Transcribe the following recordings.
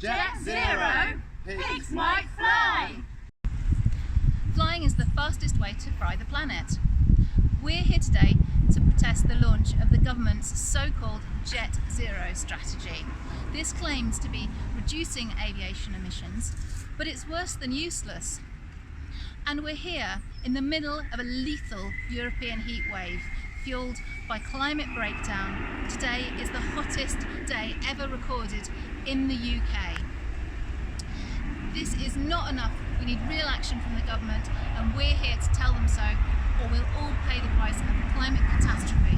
Jet Zero, pigs might fly! Flying is the fastest way to fry the planet. We're here today to protest the launch of the government's so-called Jet Zero strategy. This claims to be reducing aviation emissions, but it's worse than useless. And we're here in the middle of a lethal European heatwave fueled by climate breakdown. Today is the hottest day ever recorded in the UK. This is not enough. We need real action from the government, and we're here to tell them so, or we'll all pay the price of the climate catastrophe.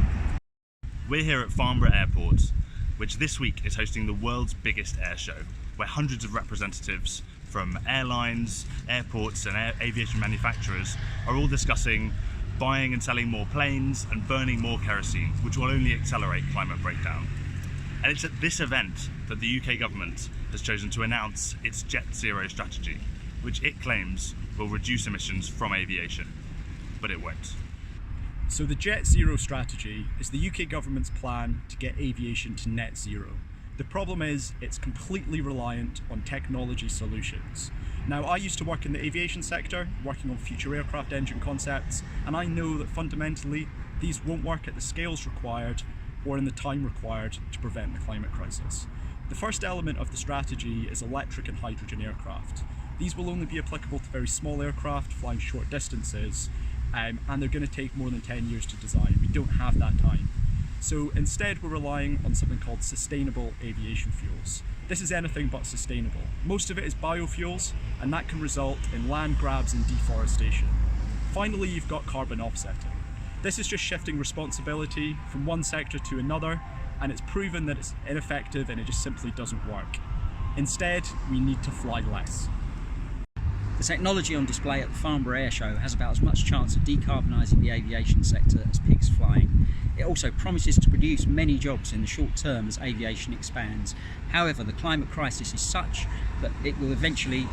We're here at Farnborough Airport, which this week is hosting the world's biggest air show, where hundreds of representatives from airlines, airports and aviation manufacturers are all discussing buying and selling more planes and burning more kerosene, which will only accelerate climate breakdown. And it's at this event that the UK government has chosen to announce its Jet Zero strategy, which it claims will reduce emissions from aviation, but it won't. So the Jet Zero strategy is the UK government's plan to get aviation to net zero. The problem is it's completely reliant on technology solutions. Now, I used to work in the aviation sector, working on future aircraft engine concepts, and I know that fundamentally these won't work at the scales required or in the time required to prevent the climate crisis. The first element of the strategy is electric and hydrogen aircraft. These will only be applicable to very small aircraft flying short distances, and they're going to take more than 10 years to design. We don't have that time. So instead we're relying on something called sustainable aviation fuels. This is anything but sustainable. Most of it is biofuels, and that can result in land grabs and deforestation. Finally, you've got carbon offsetting. This is just shifting responsibility from one sector to another, and it's proven that it's ineffective and it just simply doesn't work. Instead, we need to fly less. The technology on display at the Farnborough Air Show has about as much chance of decarbonising the aviation sector as pigs flying. It also promises to produce many jobs in the short term as aviation expands. However, the climate crisis is such that it will eventually,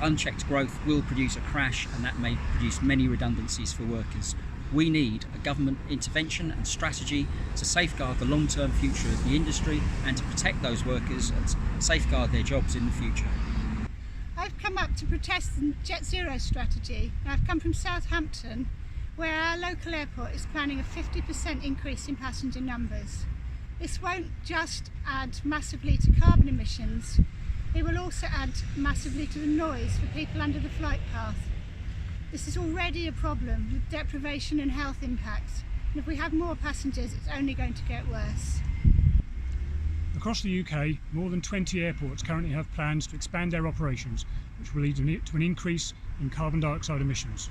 unchecked growth will produce a crash, and that may produce many redundancies for workers. We need a government intervention and strategy to safeguard the long-term future of the industry and to protect those workers and safeguard their jobs in the future. I've come up to protest the Jet Zero strategy. I've come from Southampton, where our local airport is planning a 50% increase in passenger numbers. This won't just add massively to carbon emissions, it will also add massively to the noise for people under the flight path. This is already a problem with deprivation and health impacts, and if we have more passengers, it's only going to get worse. Across the UK, more than 20 airports currently have plans to expand their operations, which will lead to an increase in carbon dioxide emissions.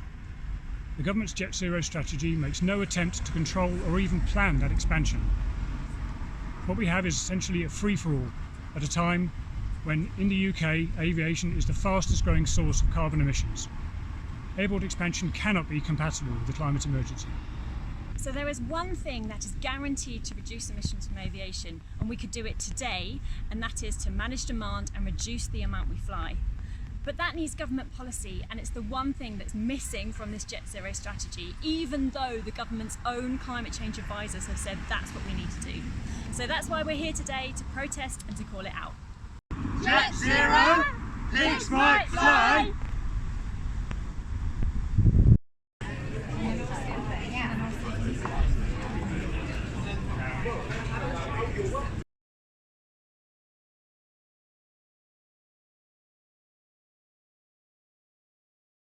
The government's Jet Zero strategy makes no attempt to control or even plan that expansion. What we have is essentially a free-for-all at a time when in the UK aviation is the fastest growing source of carbon emissions. Airport expansion cannot be compatible with the climate emergency. So there is one thing that is guaranteed to reduce emissions from aviation, and we could do it today, and that is to manage demand and reduce the amount we fly. But that needs government policy, and it's the one thing that's missing from this Jet Zero strategy, even though the government's own climate change advisors have said that's what we need to do. So that's why we're here today, to protest and to call it out. Jet Zero, pigs might